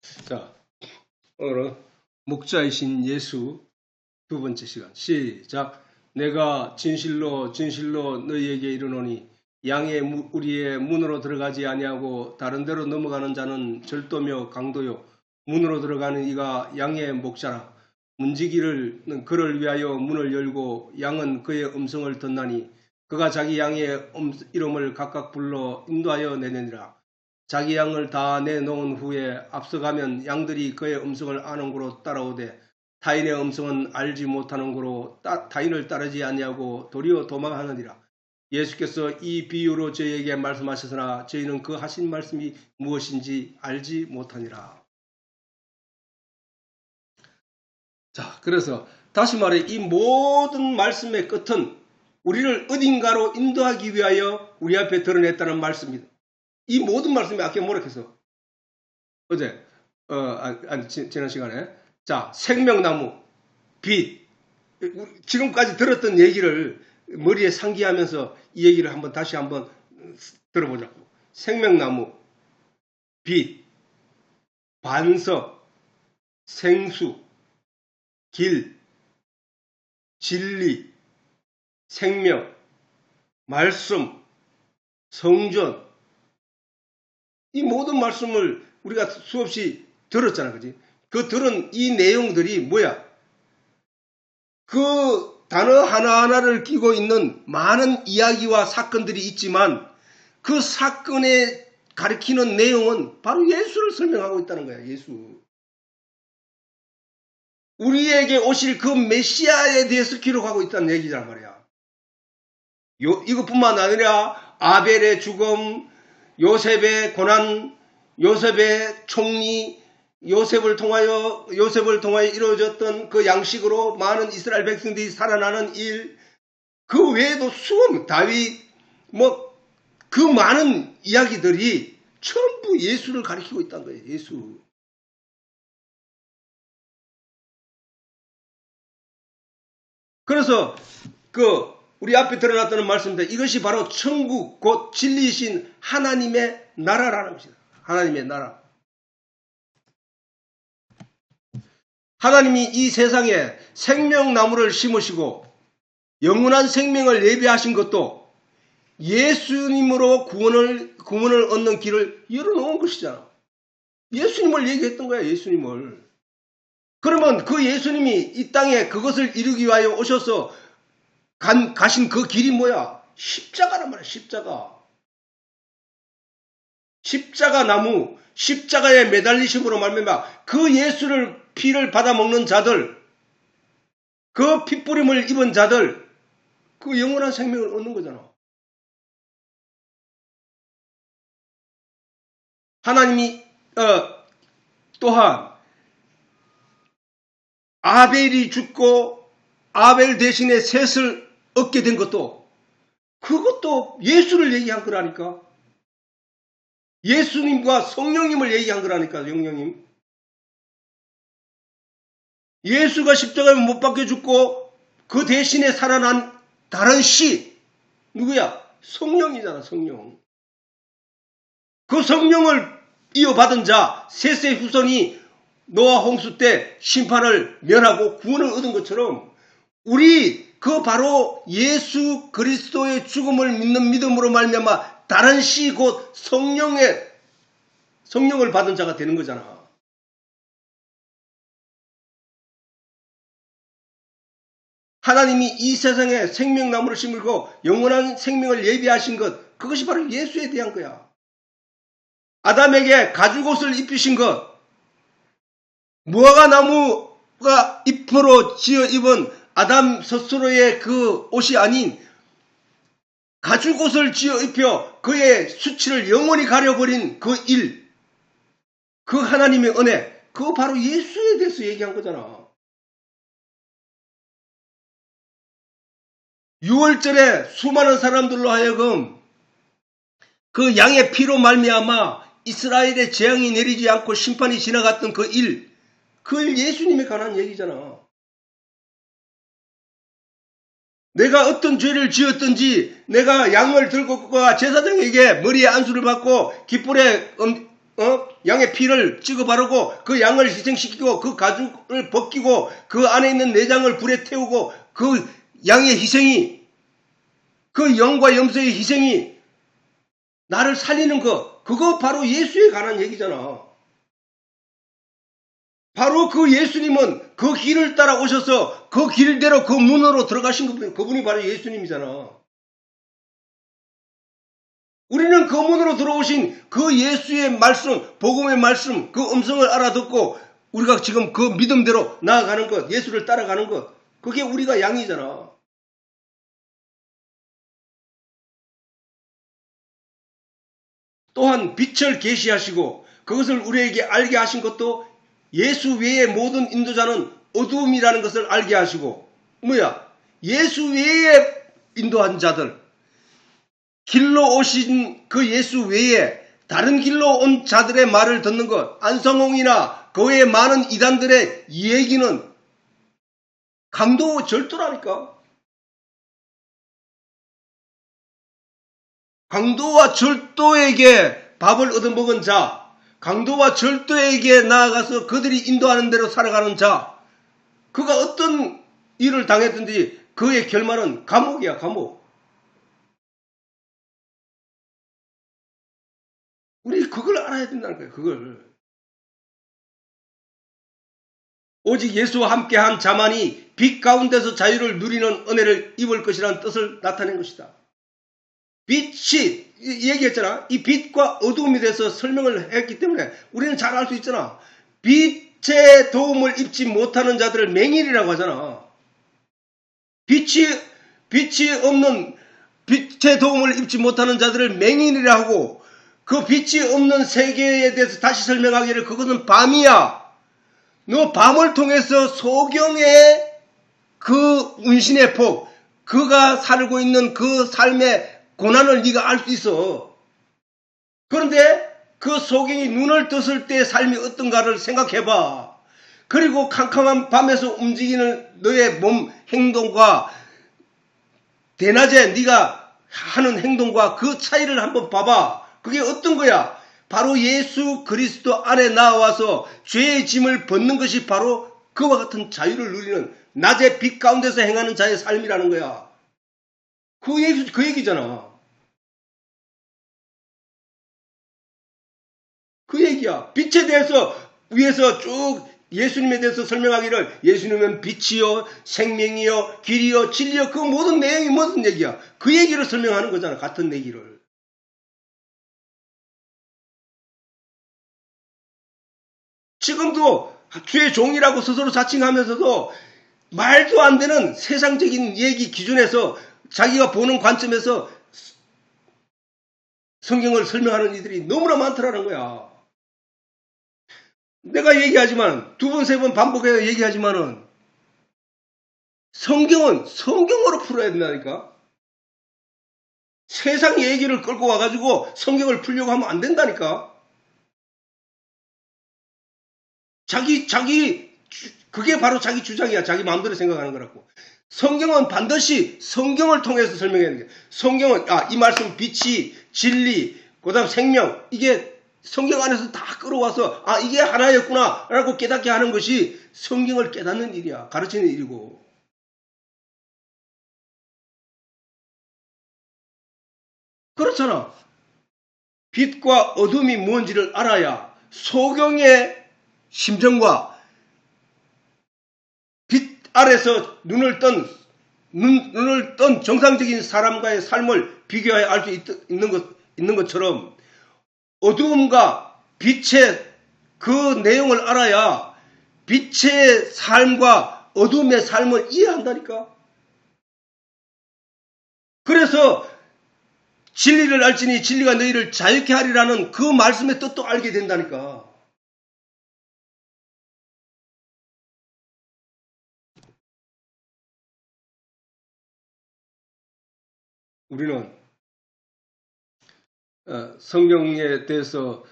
자, 오늘 목자이신 예수 두 번째 시간 시작. 내가 진실로 진실로 너희에게 이르노니 양의 우리의 문으로 들어가지 아니하고 다른 데로 넘어가는 자는 절도며 강도요 문으로 들어가는 이가 양의 목자라. 문지기를 그를 위하여 문을 열고 양은 그의 음성을 듣나니 그가 자기 양의 이름을 각각 불러 인도하여 내느니라. 자기 양을 다 내놓은 후에 앞서가면 양들이 그의 음성을 아는 고로 따라오되 타인의 음성은 알지 못하는 고로 타인을 따르지 아니하고 도리어 도망하느니라. 예수께서 이 비유로 저희에게 말씀하셨으나 저희는 그 하신 말씀이 무엇인지 알지 못하니라. 자, 그래서 다시 말해 이 모든 말씀의 끝은 우리를 어딘가로 인도하기 위하여 우리 앞에 드러냈다는 말씀입니다. 이 모든 말씀이 아까 뭐라 했어? 어제, 지난 시간에. 자, 생명나무, 빛. 지금까지 들었던 얘기를 머리에 상기하면서 이 얘기를 다시 한번 들어보자고. 생명나무, 빛, 반석, 생수, 길, 진리, 생명, 말씀, 성전. 이 모든 말씀을 우리가 수없이 들었잖아, 그지? 그 들은 이 내용들이 뭐야? 그 단어 하나하나를 끼고 있는 많은 이야기와 사건들이 있지만 그 사건에 가리키는 내용은 바로 예수를 설명하고 있다는 거야, 예수. 우리에게 오실 그 메시아에 대해서 기록하고 있다는 얘기란 말이야. 이것뿐만 아니라 아벨의 죽음, 요셉의 고난, 요셉의 총리, 요셉을 통하여 이루어졌던 그 양식으로 많은 이스라엘 백성들이 살아나는 일, 그 외에도 수많은 다윗, 그 많은 이야기들이 전부 예수를 가리키고 있다는 거예요. 예수. 그래서 우리 앞에 드러났다는 말씀인데 이것이 바로 천국 곧 진리이신 하나님의 나라라는 것이다. 하나님의 나라. 하나님이 이 세상에 생명나무를 심으시고 영원한 생명을 예비하신 것도 예수님으로 구원을 얻는 길을 열어놓은 것이잖아. 예수님을 얘기했던 거야, 예수님을. 그러면 그 예수님이 이 땅에 그것을 이루기 위하여 오셔서 가신 그 길이 뭐야? 십자가란 말이야, 십자가. 십자가 나무, 십자가에 매달리심으로 말미암아 그 예수를 피를 받아먹는 자들, 그 핏부림을 입은 자들, 그 영원한 생명을 얻는 거잖아. 하나님이 또한 아벨이 죽고 아벨 대신에 셋을 얻게 된 것도 그것도 예수를 얘기한 거라니까. 예수님과 성령님을 얘기한 거라니까. 성령님. 예수가 십자가에 못 박혀 죽고 그 대신에 살아난 다른 씨 누구야? 성령이잖아. 성령. 그 성령을 이어받은 자 셋의 후손이 노아 홍수 때 심판을 면하고 구원을 얻은 것처럼 우리 바로 예수 그리스도의 죽음을 믿는 믿음으로 말미암아 다른 씨 곧 성령을 받은 자가 되는 거잖아. 하나님이 이 세상에 생명나무를 심고 영원한 생명을 예비하신 것, 그것이 바로 예수에 대한 거야. 아담에게 가죽옷을 입히신 것, 무화과 나무가 잎으로 지어 입은 아담 스스로의 그 옷이 아닌 가죽옷을 지어 입혀 그의 수치를 영원히 가려버린 그 일, 그 하나님의 은혜, 그거 바로 예수에 대해서 얘기한 거잖아. 6월절에 수많은 사람들로 하여금 그 양의 피로 말미암아 이스라엘의 재앙이 내리지 않고 심판이 지나갔던 그 일 예수님에 관한 얘기잖아. 내가 어떤 죄를 지었든지 내가 양을 들고 가 제사장에게 머리에 안수를 받고 깃불에 양의 피를 찍어 바르고 그 양을 희생시키고 그 가죽을 벗기고 그 안에 있는 내장을 불에 태우고 그 양의 희생이 그 영과 염소의 희생이 나를 살리는 그거 바로 예수에 관한 얘기잖아. 바로 그 예수님은 그 길을 따라 오셔서 그 길대로 그 문으로 들어가신 그분이 바로 예수님이잖아. 우리는 그 문으로 들어오신 그 예수의 말씀, 복음의 말씀, 그 음성을 알아듣고 우리가 지금 그 믿음대로 나아가는 것, 예수를 따라가는 것, 그게 우리가 양이잖아. 또한 빛을 계시하시고 그것을 우리에게 알게 하신 것도 예수 외의 모든 인도자는 어두움이라는 것을 알게 하시고 예수 외에 인도한 자들, 길로 오신 그 예수 외에 다른 길로 온 자들의 말을 듣는 것, 안성홍이나 그 외의 많은 이단들의 얘기는 강도 절도라니까. 강도와 절도에게 밥을 얻어먹은 자, 강도와 절도에게 나아가서 그들이 인도하는 대로 살아가는 자, 그가 어떤 일을 당했든지 그의 결말은 감옥이야, 감옥. 우리 그걸 알아야 된다는 거예요, 그걸. 오직 예수와 함께한 자만이 빛 가운데서 자유를 누리는 은혜를 입을 것이라는 뜻을 나타낸 것이다. 빛이 얘기했잖아. 이 빛과 어두움에 대해서 설명을 했기 때문에 우리는 잘 알 수 있잖아. 빛의 도움을 입지 못하는 자들을 맹인이라고 하잖아. 빛의 도움을 입지 못하는 자들을 맹인이라 하고, 그 빛이 없는 세계에 대해서 다시 설명하기를 그것은 밤이야. 너 밤을 통해서 소경의 그 운신의 폭, 그가 살고 있는 그 삶의 고난을 네가 알 수 있어. 그런데 그 소경이 눈을 떴을 때 삶이 어떤가를 생각해봐. 그리고 캄캄한 밤에서 움직이는 너의 몸 행동과 대낮에 네가 하는 행동과 그 차이를 한번 봐봐. 그게 어떤 거야? 바로 예수 그리스도 안에 나와서 죄의 짐을 벗는 것이 바로 그와 같은 자유를 누리는 낮의 빛 가운데서 행하는 자의 삶이라는 거야. 그 얘기잖아. 그 얘기야. 빛에 대해서 위에서 쭉 예수님에 대해서 설명하기를 예수님은 빛이요, 생명이요, 길이요, 진리요, 그 모든 내용이 무슨 얘기야. 그 얘기를 설명하는 거잖아. 같은 얘기를. 지금도 주의 종이라고 스스로 자칭하면서도 말도 안 되는 세상적인 얘기 기준에서 자기가 보는 관점에서 성경을 설명하는 이들이 너무나 많더라는 거야. 내가 얘기하지만 두 번, 세 번 반복해서 얘기하지만은 성경은 성경으로 풀어야 된다니까. 세상 얘기를 끌고 와가지고 성경을 풀려고 하면 안 된다니까. 그게 바로 자기 주장이야. 자기 마음대로 생각하는 거라고. 성경은 반드시 성경을 통해서 설명해야 되는 거야. 성경은, 이 말씀 빛이, 진리, 그 다음 생명, 이게 성경 안에서 다 끌어와서, 이게 하나였구나, 라고 깨닫게 하는 것이 성경을 깨닫는 일이야. 가르치는 일이고. 그렇잖아. 빛과 어둠이 뭔지를 알아야 소경의 심정과 빛 아래서 눈을 뜬 정상적인 사람과의 삶을 비교하여 알 수 있는 것처럼 어두움과 빛의 그 내용을 알아야 빛의 삶과 어둠의 삶을 이해한다니까. 그래서 진리를 알지니 진리가 너희를 자유케 하리라는 그 말씀의 뜻도 알게 된다니까. 우리는 성경에 대해서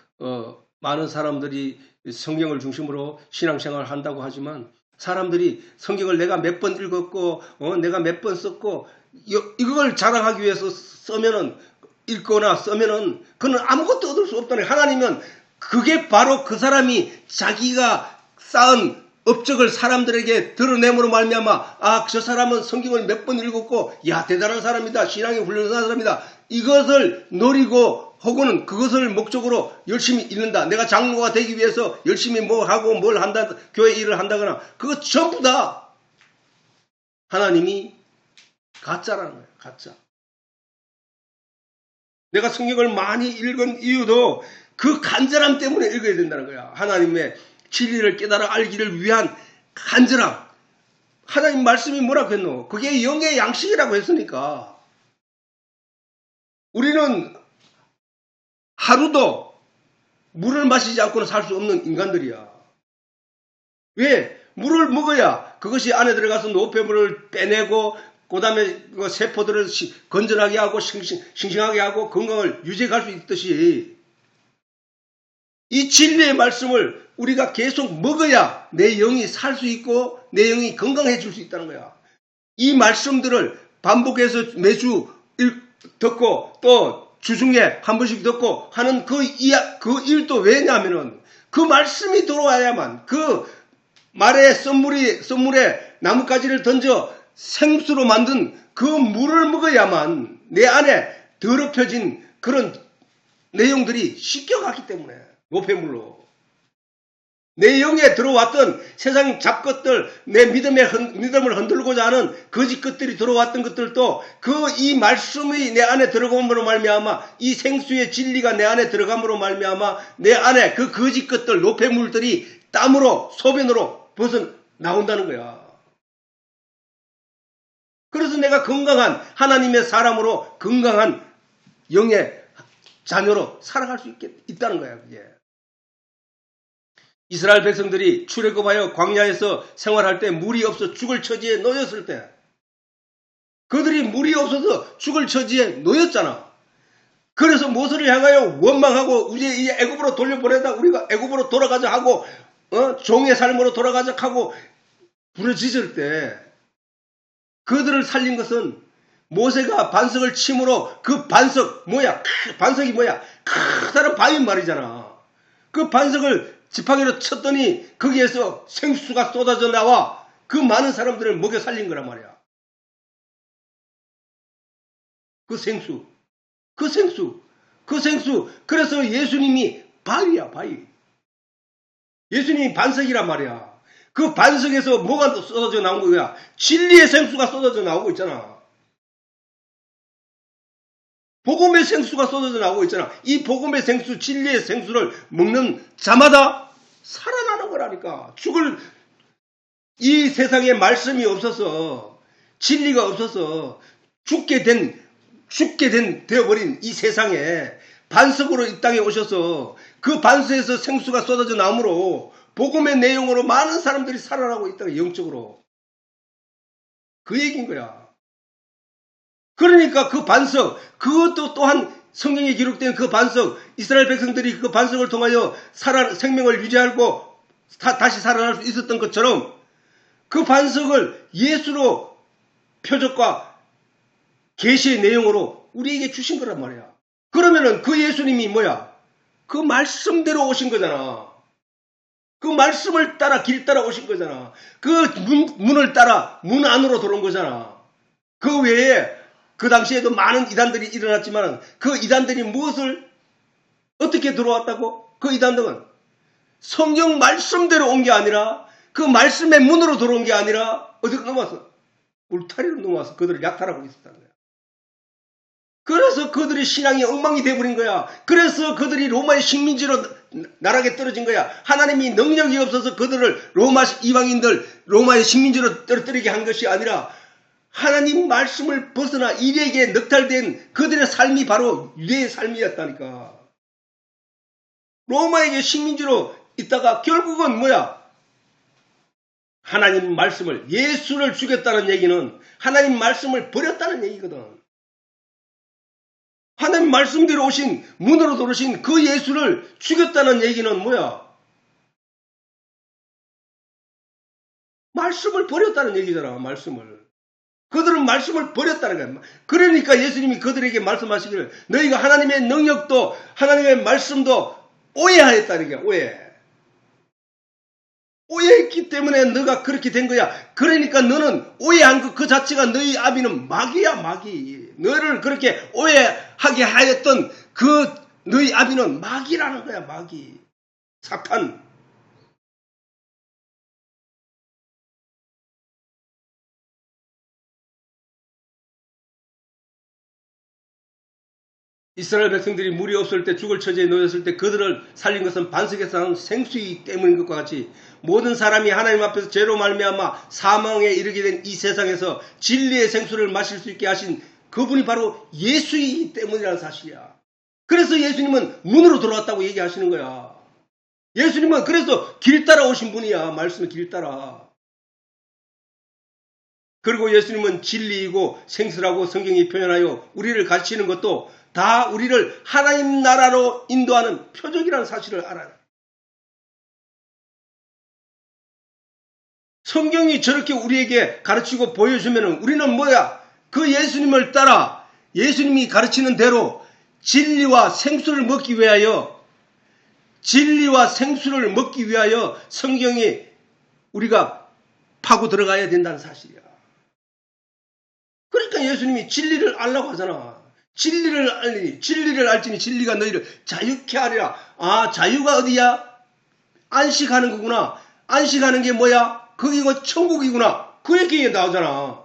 많은 사람들이 성경을 중심으로 신앙생활을 한다고 하지만 사람들이 성경을 내가 몇 번 읽었고 내가 몇 번 썼고 이걸 자랑하기 위해서 읽거나 쓰면은 그는 아무것도 얻을 수 없다는. 하나님은 그게 바로 그 사람이 자기가 쌓은 업적을 사람들에게 드러냄으로 말미암아 저 사람은 성경을 몇 번 읽었고 대단한 사람이다. 신앙이 훌륭한 사람이다. 이것을 노리고 혹은 그것을 목적으로 열심히 읽는다. 내가 장로가 되기 위해서 열심히 뭐 하고 뭘 한다. 교회 일을 한다거나 그거 전부 다 하나님이 가짜라는 거예요. 가짜. 내가 성경을 많이 읽은 이유도 그 간절함 때문에 읽어야 된다는 거야. 하나님의 진리를 깨달아 알기를 위한 간절함. 하나님 말씀이 뭐라고 했노? 그게 영의 양식이라고 했으니까. 우리는 하루도 물을 마시지 않고는 살 수 없는 인간들이야. 왜? 물을 먹어야 그것이 안에 들어가서 노폐물을 빼내고 그 다음에 그 세포들을 건전하게 하고 싱싱하게 하고 건강을 유지할 수 있듯이 이 진리의 말씀을 우리가 계속 먹어야 내 영이 살 수 있고 내 영이 건강해질 수 있다는 거야. 이 말씀들을 반복해서 매주 듣고 또 주중에 한 번씩 듣고 하는 그 일도 왜냐하면은 그 말씀이 들어와야만 그 말에 썬물에 나뭇가지를 던져 생수로 만든 그 물을 먹어야만 내 안에 더럽혀진 그런 내용들이 씻겨가기 때문에 노폐물로 내 영에 들어왔던 세상 잡것들 내 믿음을 흔들고자 하는 거짓 것들이 들어왔던 것들도 그 이 말씀이 내 안에 들어감으로 말미암아 이 생수의 진리가 내 안에 들어감으로 말미암아 내 안에 그 거짓 것들 노폐물들이 땀으로 소변으로 벗어 나온다는 거야. 그래서 내가 건강한 하나님의 사람으로 건강한 영의 자녀로 살아갈 수 있다는 거야. 그게. 이스라엘 백성들이 출애굽하여 광야에서 생활할 때 물이 없어 죽을 처지에 놓였을 때 그들이 물이 없어서 죽을 처지에 놓였잖아. 그래서 모세를 향하여 원망하고 우리 이 애굽으로 돌려보내다 우리가 애굽으로 돌아가자 하고 종의 삶으로 돌아가자 하고 부르짖을 때 그들을 살린 것은 모세가 반석을 침으로 그 반석 반석이 뭐야? 커다란 바위 말이잖아. 그 반석을 지팡이로 쳤더니 거기에서 생수가 쏟아져 나와 그 많은 사람들을 먹여 살린 거란 말이야. 그 생수. 그래서 예수님이 바위야, 바위. 예수님이 반석이란 말이야. 그 반석에서 뭐가 쏟아져 나온 거야? 진리의 생수가 쏟아져 나오고 있잖아. 복음의 생수가 쏟아져 나오고 있잖아. 이 복음의 생수, 진리의 생수를 먹는 자마다 살아나는 거라니까. 이 세상에 말씀이 없어서, 진리가 없어서 죽게 되어버린 이 세상에 반석으로 이 땅에 오셔서 그 반석에서 생수가 쏟아져 나오므로 복음의 내용으로 많은 사람들이 살아나고 있다. 영적으로. 그 얘기인 거야. 그러니까 그 반석, 그것도 또한 성경에 기록된 그 반석, 이스라엘 백성들이 그 반석을 통하여 생명을 유지하고 다시 살아날 수 있었던 것처럼 그 반석을 예수로 표적과 계시의 내용으로 우리에게 주신 거란 말이야. 그러면은 그 예수님이 뭐야? 그 말씀대로 오신 거잖아. 그 말씀을 따라 길 따라 오신 거잖아. 그 문을 따라 문 안으로 들어온 거잖아. 그 외에 그 당시에도 많은 이단들이 일어났지만 그 이단들이 무엇을 어떻게 들어왔다고? 그 이단들은 성경 말씀대로 온 게 아니라 그 말씀의 문으로 들어온 게 아니라 어디로 넘어왔어? 울타리로 넘어와서 그들을 약탈하고 있었다는 거야. 그래서 그들의 신앙이 엉망이 돼버린 거야. 그래서 그들이 로마의 식민지로 나락에 떨어진 거야. 하나님이 능력이 없어서 그들을 로마 이방인들 로마의 식민지로 떨어뜨리게 한 것이 아니라 하나님 말씀을 벗어나 일에게 넉탈된 그들의 삶이 바로 유대의 삶이었다니까. 로마에게 식민지로 있다가 결국은 뭐야? 하나님 말씀을, 예수를 죽였다는 얘기는 하나님 말씀을 버렸다는 얘기거든. 하나님 말씀대로 오신, 문으로 들어오신 그 예수를 죽였다는 얘기는 뭐야? 말씀을 버렸다는 얘기잖아, 말씀을. 그들은 말씀을 버렸다는 거야. 그러니까 예수님이 그들에게 말씀하시기를 너희가 하나님의 능력도 하나님의 말씀도 오해하였다는 게 오해했기 때문에 너가 그렇게 된 거야. 그러니까 너는 오해한 것 그 자체가 너희 아비는 마귀야, 마귀. 너를 그렇게 오해하게 하였던 그 너희 아비는 마귀라는 거야, 마귀. 사탄. 이스라엘 백성들이 물이 없을 때 죽을 처지에 놓였을 때 그들을 살린 것은 반석에서 나온 생수이기 때문인 것과 같이 모든 사람이 하나님 앞에서 죄로 말미암아 사망에 이르게 된 이 세상에서 진리의 생수를 마실 수 있게 하신 그분이 바로 예수이기 때문이라는 사실이야. 그래서 예수님은 문으로 들어왔다고 얘기하시는 거야. 예수님은 그래서 길 따라 오신 분이야. 말씀의 길 따라. 그리고 예수님은 진리이고 생수라고 성경이 표현하여 우리를 가르치는 것도 다 우리를 하나님 나라로 인도하는 표적이라는 사실을 알아요. 성경이 저렇게 우리에게 가르치고 보여주면 우리는 뭐야? 그 예수님을 따라 예수님이 가르치는 대로 진리와 생수를 먹기 위하여 성경이 우리가 파고 들어가야 된다는 사실이야. 그러니까 예수님이 진리를 알라고 하잖아. 진리를 알지니 진리가 너희를 자유케 하리라. 아, 자유가 어디야? 안식하는 거구나. 안식하는 게 뭐야? 거기가 천국이구나. 그 얘기 나오잖아.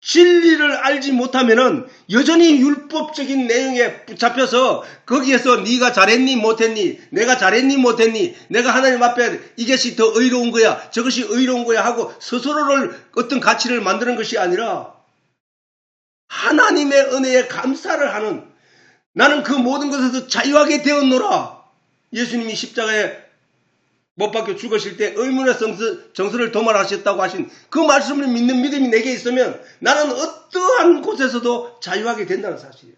진리를 알지 못하면은 여전히 율법적인 내용에 붙잡혀서 거기에서 네가 잘했니 못했니, 내가 잘했니 못했니, 내가 하나님 앞에 이것이 더 의로운 거야, 저것이 의로운 거야 하고 스스로를 어떤 가치를 만드는 것이 아니라 하나님의 은혜에 감사를 하는, 나는 그 모든 것에서 자유하게 되었노라. 예수님이 십자가에 못 박혀 죽으실 때 의문의 정서를 도말하셨다고 하신 그 말씀을 믿는 믿음이 내게 있으면 나는 어떠한 곳에서도 자유하게 된다는 사실이에요.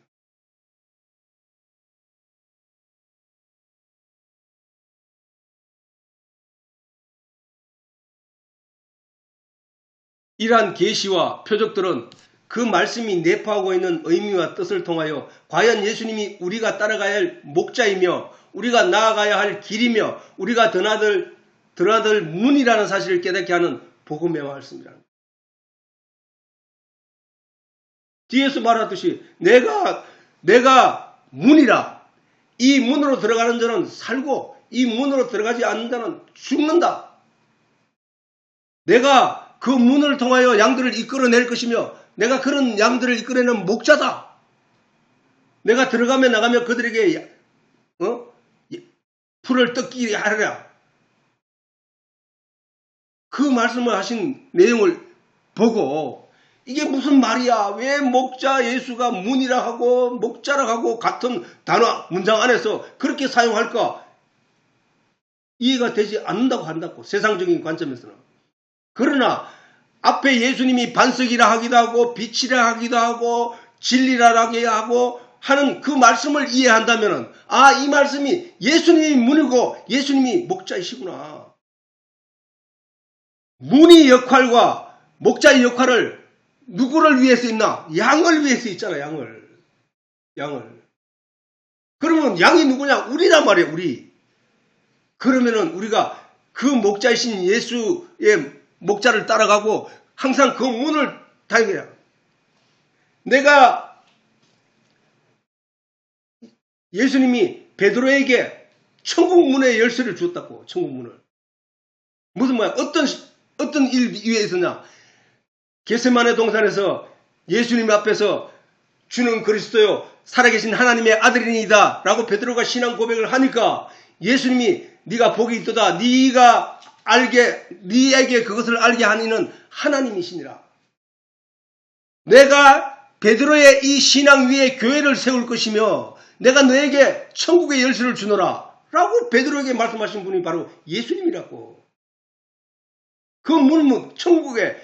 이러한 계시와 표적들은 그 말씀이 내포하고 있는 의미와 뜻을 통하여 과연 예수님이 우리가 따라가야 할 목자이며 우리가 나아가야 할 길이며 우리가 드나들 문이라는 사실을 깨닫게 하는 복음의 말씀이라는 거예요. 뒤에서 말하듯이 내가 문이라. 이 문으로 들어가는 자는 살고 이 문으로 들어가지 않는 자는 죽는다. 내가 그 문을 통하여 양들을 이끌어낼 것이며 내가 그런 양들을 이끌어내는 목자다. 내가 들어가며 나가며 그들에게 풀을 뜯기게 하리라. 그 말씀을 하신 내용을 보고 이게 무슨 말이야? 왜 목자 예수가 문이라 하고 목자라 하고 같은 단어 문장 안에서 그렇게 사용할까? 이해가 되지 않는다고 한다고, 세상적인 관점에서는. 그러나 앞에 예수님이 반석이라 하기도 하고 빛이라 하기도 하고 진리라 하기도 하고 하는 그 말씀을 이해한다면 이 말씀이 예수님이 문이고 예수님이 목자이시구나. 문의 역할과 목자의 역할을 누구를 위해서 있나? 양을 위해서 있잖아. 양을. 그러면 양이 누구냐? 우리란 말이야. 우리. 그러면은 우리가 그 목자이신 예수의 목자를 따라가고 항상 그 문을 달려야. 내가 예수님이 베드로에게 천국 문의 열쇠를 주었다고. 천국 문을. 무슨 말이야? 어떤 일 위에 있었냐? 겟세마네 동산에서 예수님 앞에서 주는 그리스도요 살아계신 하나님의 아들이니다 라고 베드로가 신앙 고백을 하니까 예수님이 네가 복이 있도다. 네에게 그것을 알게 하니는 하나님이시니라. 내가 베드로의 이 신앙 위에 교회를 세울 것이며 내가 너에게 천국의 열쇠를 주노라 라고 베드로에게 말씀하신 분이 바로 예수님이라고. 그 문은 천국에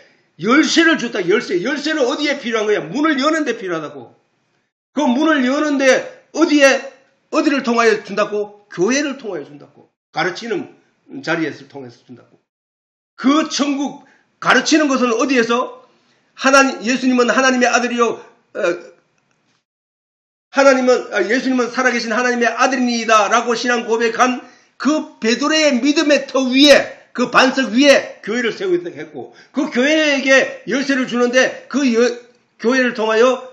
열쇠를 줬다. 열쇠는 어디에 필요한 거야? 문을 여는 데 필요하다고. 그 문을 여는데 어디를 통하여 준다고? 교회를 통하여 준다고. 가르치는 자리에서 통해서 준다고. 그 천국 가르치는 것은 어디에서? 예수님은 하나님의 아들이요 예수님은 살아계신 하나님의 아들입니다 라고 신앙 고백한 그 베드로의 믿음의 터 위에, 그 반석 위에 교회를 세우겠다고 했고, 그 교회에게 열쇠를 주는데 그 교회를 통하여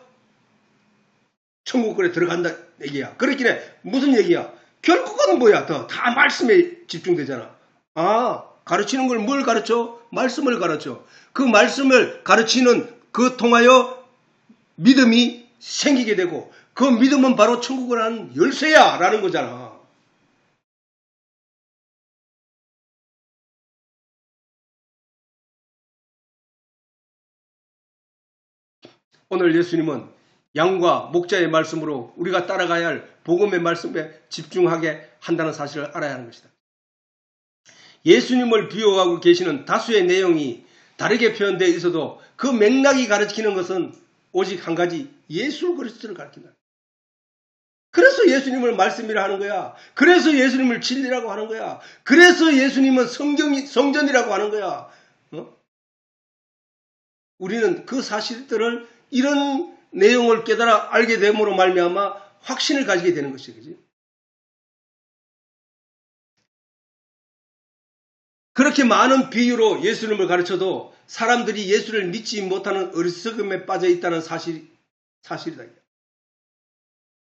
천국에 들어간다 얘기야. 그렇기에 무슨 얘기야? 결국은 뭐야? 다 말씀에 집중되잖아. 가르치는 걸 뭘 가르쳐? 말씀을 가르쳐. 그 말씀을 가르치는 그 통하여 믿음이 생기게 되고, 그 믿음은 바로 천국을 하는 열쇠야 라는 거잖아. 오늘 예수님은 양과 목자의 말씀으로 우리가 따라가야 할 복음의 말씀에 집중하게 한다는 사실을 알아야 하는 것이다. 예수님을 비유하고 계시는 다수의 내용이 다르게 표현되어 있어도 그 맥락이 가르치는 것은 오직 한 가지, 예수 그리스도를 가르친다. 그래서 예수님을 말씀이라 하는 거야. 그래서 예수님을 진리라고 하는 거야. 그래서 예수님은 성전이라고 하는 거야. 우리는 그 사실들을, 이런 내용을 깨달아 알게 됨으로 말미암아 확신을 가지게 되는 것이지. 그지? 그렇게 많은 비유로 예수님을 가르쳐도 사람들이 예수를 믿지 못하는 어리석음에 빠져 있다는 사실이다.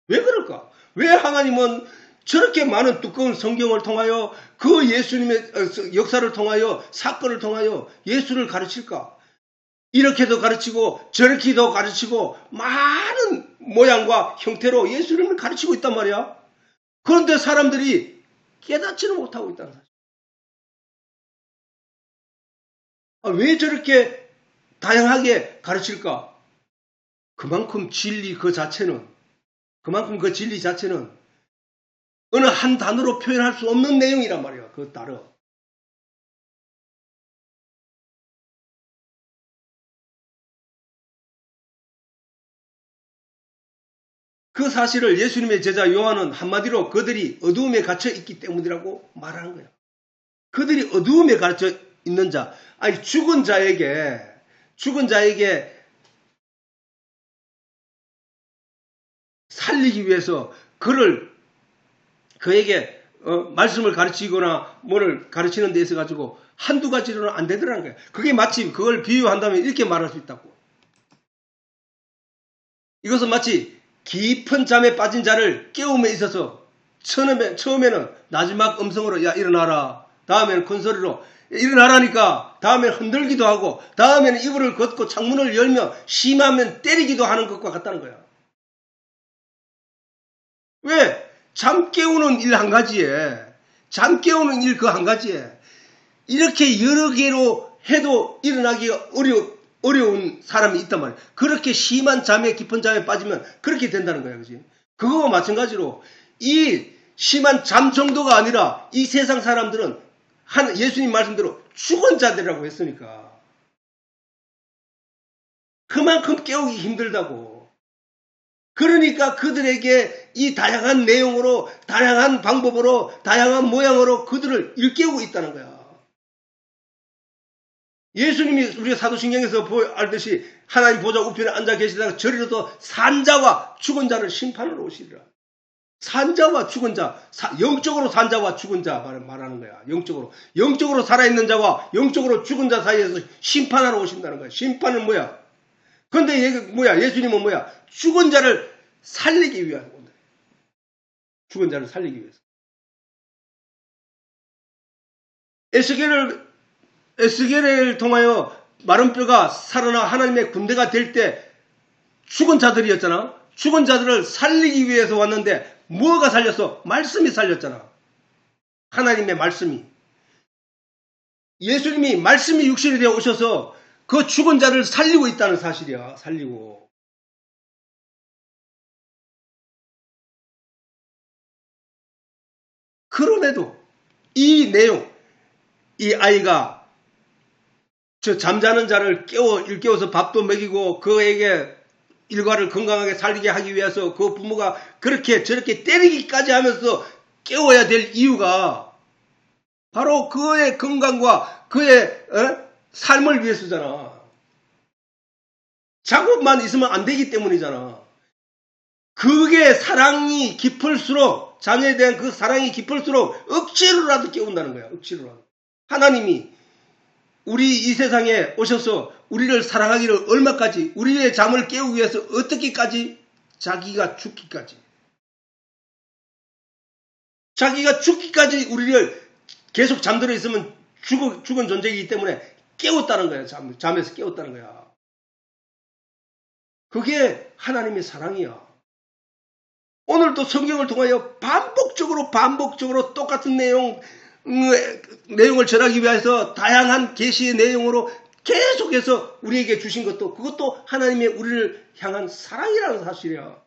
왜 그럴까? 왜 하나님은 저렇게 많은 두꺼운 성경을 통하여, 그 예수님의 역사를 통하여, 사건을 통하여 예수를 가르칠까? 이렇게도 가르치고 저렇게도 가르치고 많은 모양과 형태로 예수님을 가르치고 있단 말이야. 그런데 사람들이 깨닫지는 못하고 있다는 사실. 왜 저렇게 다양하게 가르칠까? 그만큼 그 진리 자체는 어느 한 단어로 표현할 수 없는 내용이란 말이야. 그 따라. 그 사실을 예수님의 제자 요한은 한마디로 그들이 어두움에 갇혀 있기 때문이라고 말하는 거예요. 그들이 어두움에 갇혀 있는 자, 죽은 자에게 살리기 위해서 그에게 말씀을 가르치거나 뭐를 가르치는 데 있어 가지고 한두 가지로는 안 되더라는 거예요. 그게 마치 그걸 비유한다면 이렇게 말할 수 있다고. 이것은 마치 깊은 잠에 빠진 자를 깨움에 있어서 처음에는 마지막 음성으로 야 일어나라, 다음에는 큰 소리로 일어나라니까, 다음에는 흔들기도 하고, 다음에는 이불을 걷고 창문을 열며 심하면 때리기도 하는 것과 같다는 거야. 왜? 잠 깨우는 일 한 가지에, 그 한 가지에 이렇게 여러 개로 해도 일어나기가 어려운 사람이 있단 말이야. 그렇게 심한 잠에, 깊은 잠에 빠지면 그렇게 된다는 거야. 그지? 그거와 마찬가지로 이 심한 잠 정도가 아니라 이 세상 사람들은 예수님 말씀대로 죽은 자들이라고 했으니까 그만큼 깨우기 힘들다고. 그러니까 그들에게 이 다양한 내용으로, 다양한 방법으로, 다양한 모양으로 그들을 일깨우고 있다는 거야. 예수님이 우리가 사도신경에서 알듯이 하나님 보좌 우편에 앉아 계시다가 저리로도 산자와 죽은 자를 심판으로 오시리라. 산자와 죽은 자, 영적으로 산자와 죽은 자 말하는 거야. 영적으로 살아있는 자와 영적으로 죽은 자 사이에서 심판하러 오신다는 거야. 심판은 뭐야? 그런데 예수님은 뭐야? 죽은 자를 살리기 위한 건데. 죽은 자를 살리기 위해서. 에스겔을 통하여 마른 뼈가 살아나 하나님의 군대가 될 때 죽은 자들이었잖아. 죽은 자들을 살리기 위해서 왔는데 뭐가 살렸어? 말씀이 살렸잖아. 하나님의 말씀이. 예수님이 말씀이 육신이 되어 오셔서 그 죽은 자를 살리고 있다는 사실이야. 살리고. 그럼에도 이 내용, 이 아이가 저 잠자는 자를 일깨워서 밥도 먹이고 그에게 일과를 건강하게 살리게 하기 위해서 그 부모가 그렇게 저렇게 때리기까지 하면서 깨워야 될 이유가 바로 그의 건강과 그의 삶을 위해서잖아. 작업만 있으면 안 되기 때문이잖아. 그게 사랑이 깊을수록, 자녀에 대한 그 사랑이 깊을수록 억지로라도 깨운다는 거야. 억지로라도. 하나님이 우리 이 세상에 오셔서 우리를 사랑하기를 얼마까지, 우리의 잠을 깨우기 위해서 어떻게까지? 자기가 죽기까지. 자기가 죽기까지 우리를 계속 잠들어 있으면 죽은 존재이기 때문에 깨웠다는 거야. 잠에서 깨웠다는 거야. 그게 하나님의 사랑이야. 오늘도 성경을 통하여 반복적으로 똑같은 내용을 전하기 위해서 다양한 계시의 내용으로 계속해서 우리에게 주신 것도, 그것도 하나님의 우리를 향한 사랑이라는 사실이야.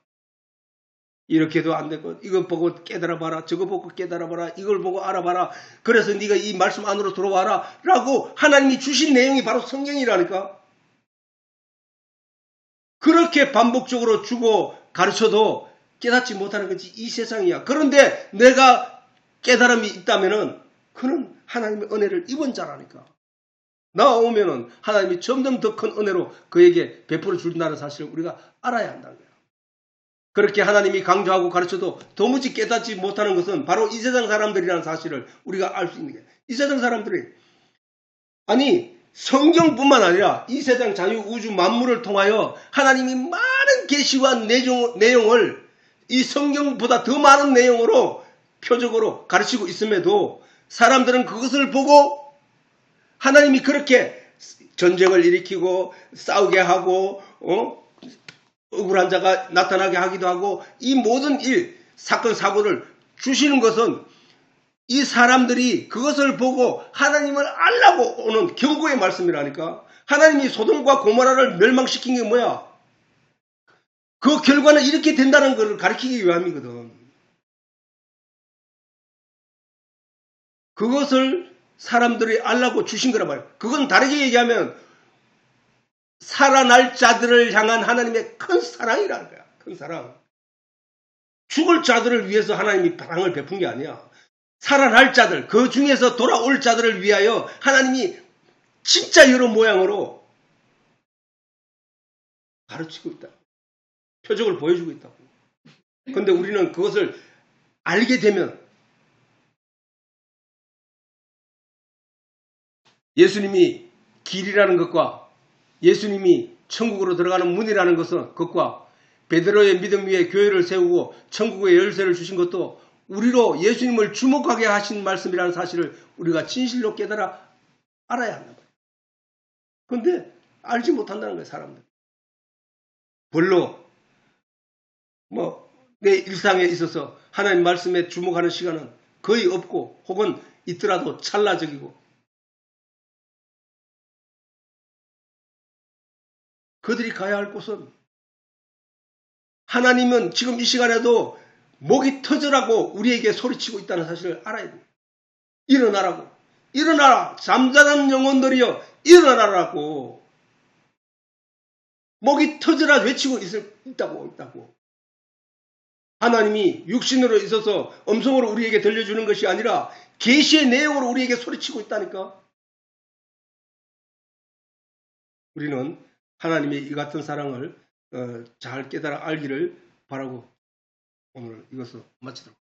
이렇게도 안 되고, 이거 보고 깨달아봐라, 저거 보고 깨달아봐라, 이걸 보고 알아봐라, 그래서 네가 이 말씀 안으로 들어와라 라고 하나님이 주신 내용이 바로 성경이라니까. 그렇게 반복적으로 주고 가르쳐도 깨닫지 못하는 것이 이 세상이야. 그런데 내가 깨달음이 있다면은 그는 하나님의 은혜를 입은 자라니까. 나오면은 하나님이 점점 더 큰 은혜로 그에게 베풀어 준다는 사실을 우리가 알아야 한다는 거야. 그렇게 하나님이 강조하고 가르쳐도 도무지 깨닫지 못하는 것은 바로 이 세상 사람들이라는 사실을 우리가 알 수 있는 거야. 이 세상 사람들이, 아니 성경뿐만 아니라 이 세상 자유 우주 만물을 통하여 하나님이 많은 계시와 내용을 이 성경보다 더 많은 내용으로 표적으로 가르치고 있음에도 사람들은 그것을 보고 하나님이 그렇게 전쟁을 일으키고 싸우게 하고 억울한 자가 나타나게 하기도 하고 이 모든 일, 사건, 사고를 주시는 것은 이 사람들이 그것을 보고 하나님을 알라고 오는 경고의 말씀이라니까. 하나님이 소돔과 고모라를 멸망시킨 게 뭐야? 그 결과는 이렇게 된다는 것을 가르치기 위함이거든. 그것을 사람들이 알라고 주신 거란 말이야. 그건 다르게 얘기하면 살아날 자들을 향한 하나님의 큰 사랑이라는 거야. 큰 사랑. 죽을 자들을 위해서 하나님이 사랑을 베푼 게 아니야. 살아날 자들, 그 중에서 돌아올 자들을 위하여 하나님이 진짜 여러 모양으로 가르치고 있다. 표적을 보여주고 있다고. 그런데 우리는 그것을 알게 되면 예수님이 길이라는 것과 예수님이 천국으로 들어가는 문이라는 것과 베드로의 믿음 위에 교회를 세우고 천국의 열쇠를 주신 것도 우리로 예수님을 주목하게 하신 말씀이라는 사실을 우리가 진실로 깨달아 알아야 한다. 그런데 알지 못한다는 거예요, 사람들. 별로 내 일상에 있어서 하나님 말씀에 주목하는 시간은 거의 없고 혹은 있더라도 찰나적이고 그들이 가야 할 곳은 하나님은 지금 이 시간에도 목이 터져라고 우리에게 소리치고 있다는 사실을 알아야 돼요. 일어나라고. 일어나라. 잠자는 영혼들이여 일어나라고. 목이 터져라 외치고 있다고. 하나님이 육신으로 있어서 음성으로 우리에게 들려주는 것이 아니라 계시의 내용으로 우리에게 소리치고 있다니까. 우리는 하나님의 이 같은 사랑을 잘 깨달아 알기를 바라고 오늘 이것을 마치도록 하겠습니다.